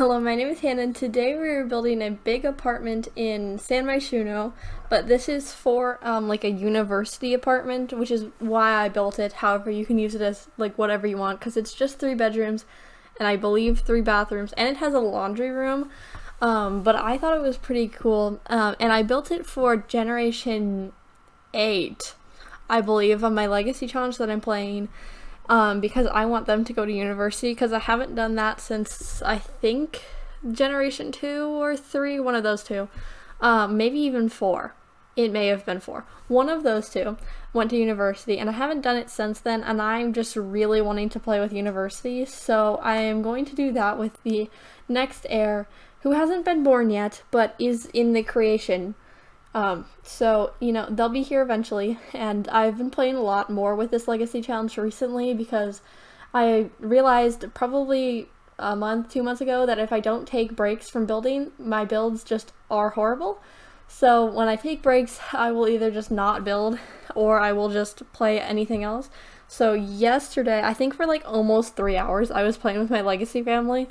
Hello, my name is Hannah, and today we're building a big apartment in San Myshuno, but this is for like a university apartment, which is why I built it. However, you can use it as like whatever you want because it's just 3 bedrooms and I believe 3 bathrooms, and it has a laundry room. But I thought it was pretty cool, and I built it for Generation 8, I believe, on my Legacy Challenge that I'm playing. Because I want them to go to university, because I haven't done that since, I think, Generation 2 or 3, one of those two. Maybe even 4. It may have been 4. One of those two went to university, and I haven't done it since then, and I'm just really wanting to play with university, so I am going to do that with the next heir, who hasn't been born yet, but is in the creation. So, they'll be here eventually, and I've been playing a lot more with this Legacy Challenge recently because I realized probably a month, 2 months ago that if I don't take breaks from building, my builds just are horrible. So when I take breaks, I will either just not build or I will just play anything else. So yesterday, I think for like almost 3 hours, I was playing with my Legacy family,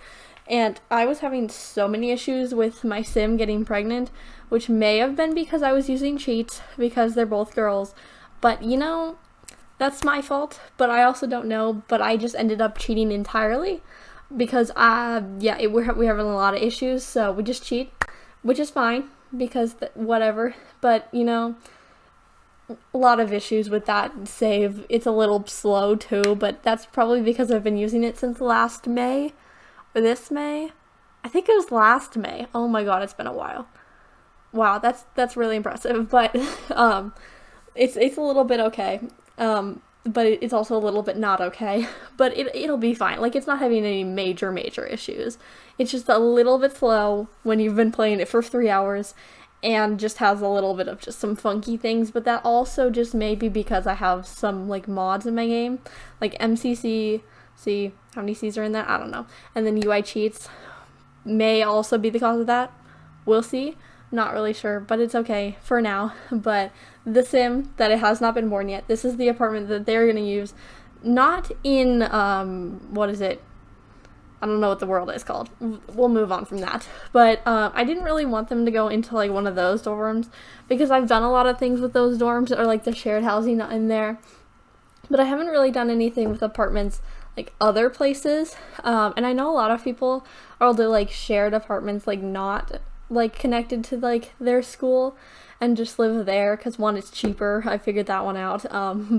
and I was having so many issues with my sim getting pregnant, which may have been because I was using cheats because they're both girls. But that's my fault, but I also don't know, but I just ended up cheating entirely because we're having a lot of issues, so we just cheat, which is fine because whatever. But a lot of issues with that save. It's a little slow too, but that's probably because I've been using it since last May. Or this May? I think it was last May. Oh my god, it's been a while. Wow, that's really impressive. But it's a little bit okay. But it's also a little bit not okay. But it'll be fine. Like, it's not having any major issues. It's just a little bit slow when you've been playing it for 3 hours, and just has a little bit of just some funky things. But that also just may be because I have some like mods in my game, like MCC. See how many C's are in that? I don't know. And then UI cheats may also be the cause of that. We'll see. Not really sure, but it's okay for now. But the sim that it has not been born yet, this is the apartment that they're going to use. Not in, what is it? I don't know what the world is called. We'll move on from that. But I didn't really want them to go into like one of those dorms because I've done a lot of things with those dorms, or like the shared housing in there. But I haven't really done anything with apartments like other places, and I know a lot of people are do like shared apartments, like not like connected to like their school, and just live there because one, it's cheaper. I figured that one out.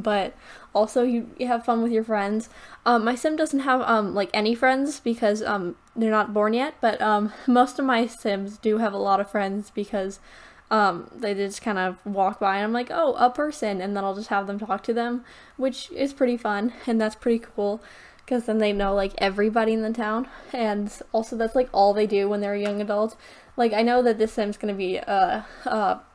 But also you have fun with your friends. My sim doesn't have like any friends because they're not born yet, but most of my sims do have a lot of friends because they just kind of walk by and I'm like, oh, a person, and then I'll just have them talk to them, which is pretty fun, and that's pretty cool because then they know like everybody in the town, and also that's like all they do when they're a young adult. Like, I know that this sim's gonna be a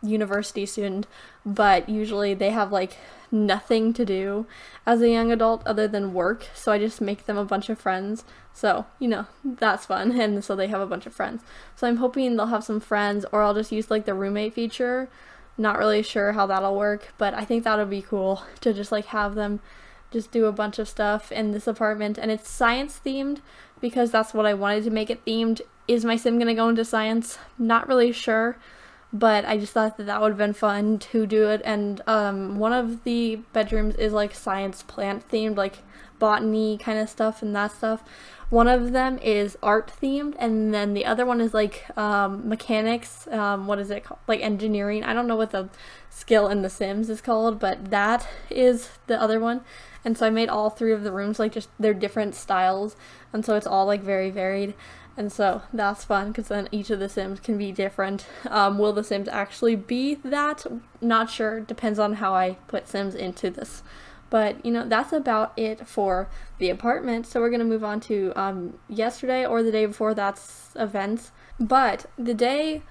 university student, but usually they have like nothing to do as a young adult other than work, so I just make them a bunch of friends. So, that's fun, and so they have a bunch of friends. So I'm hoping they'll have some friends, or I'll just use like the roommate feature. Not really sure how that'll work, but I think that'll be cool to just like have them just do a bunch of stuff in this apartment. And it's science themed because that's what I wanted to make it themed. Is my sim gonna go into science? Not really sure, but I just thought that would have been fun to do it. And one of the bedrooms is like science plant themed, like botany kind of stuff and that stuff. One of them is art themed, and then the other one is like mechanics, what is it called, like engineering. I don't know what the skill in The Sims is called, but that is the other one. And so I made all 3 of the rooms like just they're different styles, and so it's all like very varied. And so that's fun because then each of the Sims can be different. Will the Sims actually be that? Not sure. Depends on how I put Sims into this. But, that's about it for the apartment. So we're going to move on to yesterday or the day before that's events. But the day,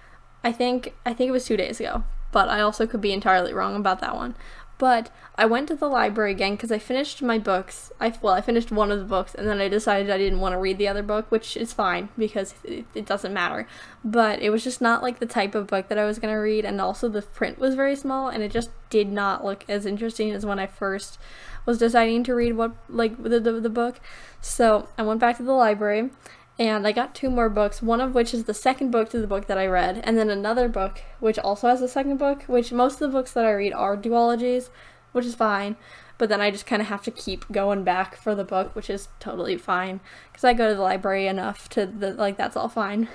I think it was 2 days ago. But I also could be entirely wrong about that one. But I went to the library again because I finished my books. I finished one of the books, and then I decided I didn't want to read the other book, which is fine because it doesn't matter. But it was just not like the type of book that I was going to read, and also the print was very small, and it just did not look as interesting as when I first was deciding to read the book. So I went back to the library, And I got 2 more books, one of which is the second book to the book that I read, and then another book which also has a second book, which most of the books that I read are duologies, which is fine, but then I just kind of have to keep going back for the book, which is totally fine, because I go to the library enough to, that's all fine.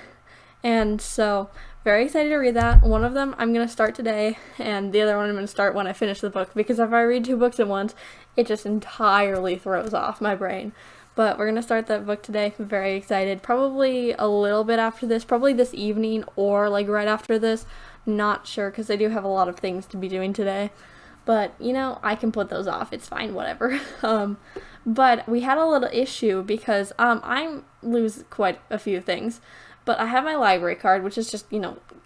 And so, very excited to read that. One of them I'm going to start today, and the other one I'm going to start when I finish the book, because if I read 2 books at once, it just entirely throws off my brain. But we're going to start that book today. I'm very excited. Probably a little bit after this, probably this evening or like right after this. Not sure, because I do have a lot of things to be doing today. But, I can put those off. It's fine, whatever. But we had a little issue because I lose quite a few things. But I have my library card, which is just,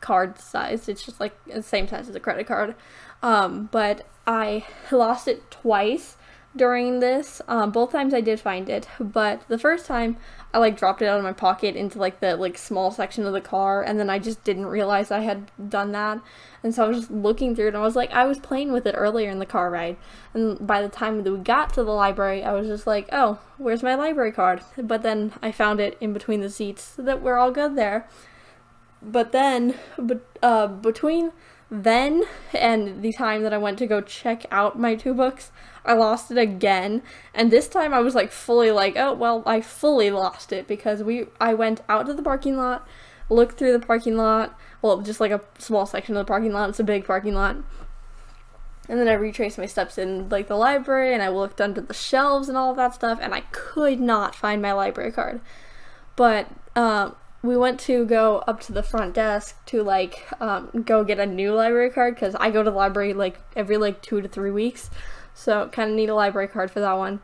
card sized. It's just like the same size as a credit card. But I lost it twice during this. Both times I did find it, but the first time I dropped it out of my pocket into the small section of the car, and then I just didn't realize I had done that. And so I was just looking through it, and I was playing with it earlier in the car ride, and by the time that we got to the library, I was just like, oh, where's my library card? But then I found it in between the seats, so that we're all good there. But then, between then and the time that I went to go check out my 2 books, I lost it again, and this time I was fully oh well, I fully lost it, because I went out to the parking lot, looked through the parking lot, well, just a small section of the parking lot. It's a big parking lot, and then I retraced my steps in the library, and I looked under the shelves and all of that stuff, and I could not find my library card. But we went to go up to the front desk to go get a new library card, because I go to the library every 2 to 3 weeks, so kind of need a library card for that one.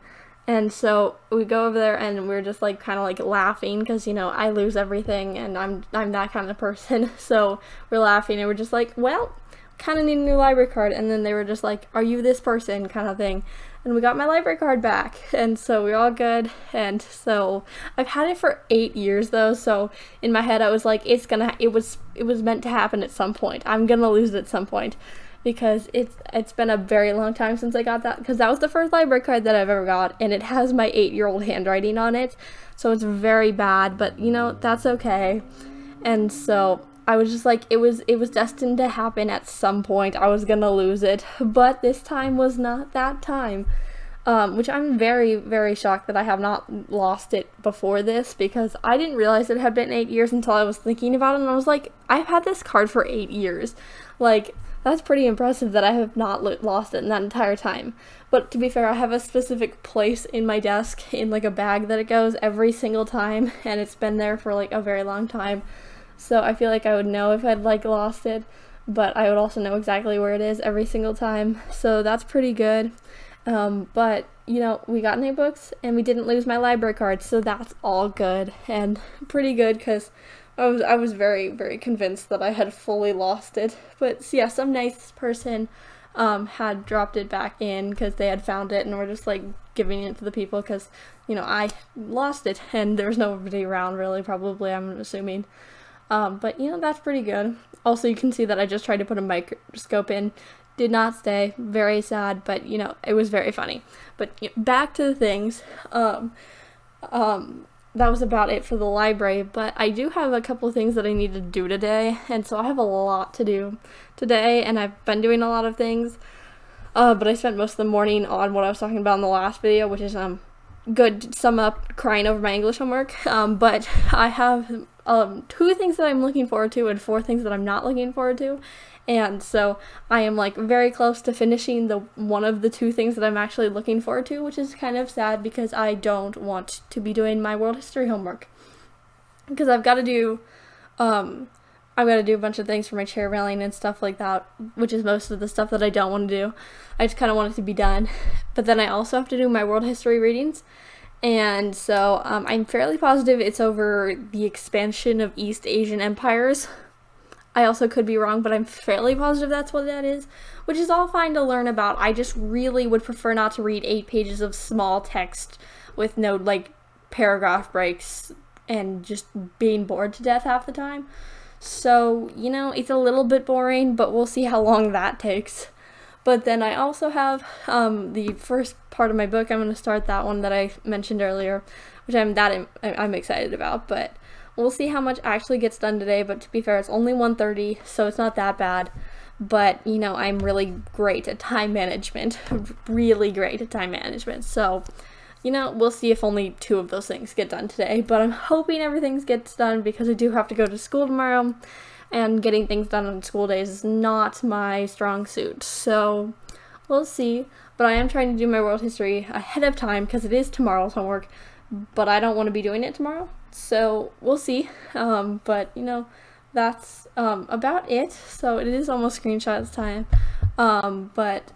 And so we go over there, and we're just kind of laughing, because I lose everything, and I'm that kind of person. So we're laughing, and we're just well, kind of need a new library card. And then they were just are you this person, kind of thing. And we got my library card back, and so we're all good. And so I've had it for 8 years though, so in my head I was it was meant to happen at some point. I'm gonna lose it at some point, because it's been a very long time since I got that, because that was the first library card that I've ever got, and it has my 8-year-old handwriting on it, so it's very bad, but that's okay. And so I was just it was destined to happen at some point. I was gonna lose it, but this time was not that time, which I'm very, very shocked that I have not lost it before this, because I didn't realize it had been 8 years until I was thinking about it, and I was I've had this card for 8 years. That's pretty impressive that I have not lost it in that entire time. But to be fair, I have a specific place in my desk, in a bag that it goes every single time, and it's been there for a very long time. So I feel I would know if I'd lost it, but I would also know exactly where it is every single time. So that's pretty good. But we got new books, and we didn't lose my library card, so that's all good, and pretty good, because I was very, very convinced that I had fully lost it. But yeah, some nice person had dropped it back in, because they had found it and were just giving it to the people, because I lost it and there was nobody around really, probably, I'm assuming. But that's pretty good. Also, you can see that I just tried to put a microscope in. Did not stay. Very sad, but it was very funny. But back to the things. That was about it for the library, but I do have a couple of things that I need to do today, and so I have a lot to do today, and I've been doing a lot of things, but I spent most of the morning on what I was talking about in the last video, which is good to sum up crying over my English homework. But I have 2 things that I'm looking forward to and 4 things that I'm not looking forward to. And so I am very close to finishing one of the 2 things that I'm actually looking forward to, which is kind of sad, because I don't want to be doing my world history homework, because I've got to do a bunch of things for my chair railing and stuff like that, which is most of the stuff that I don't want to do. I just kind of want it to be done. But then I also have to do my world history readings, and so I'm fairly positive it's over the expansion of East Asian empires. I also could be wrong, but I'm fairly positive that's what that is, which is all fine to learn about. I just really would prefer not to read 8 pages of small text with no paragraph breaks and just being bored to death half the time. So, it's a little bit boring, but we'll see how long that takes. But then I also have the first part of my book. I'm going to start that one that I mentioned earlier, which I'm excited about. But we'll see how much actually gets done today. But to be fair, it's only 1:30, so it's not that bad. But you know, I'm really great at time management, really great at time management. So you know, we'll see if only 2 of those things get done today, but I'm hoping everything gets done because I do have to go to school tomorrow, and getting things done on school days is not my strong suit. So we'll see, but I am trying to do my world history ahead of time because it is tomorrow's homework, but I don't want to be doing it tomorrow. So we'll see, but you know, that's about it. So it is almost screenshots time, but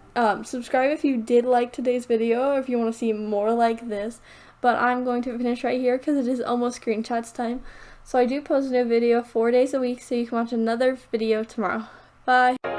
subscribe if you did like today's video or if you want to see more like this. But I'm going to finish right here because it is almost screenshots time. So I do post a new video 4 days a week, so you can watch another video tomorrow. Bye!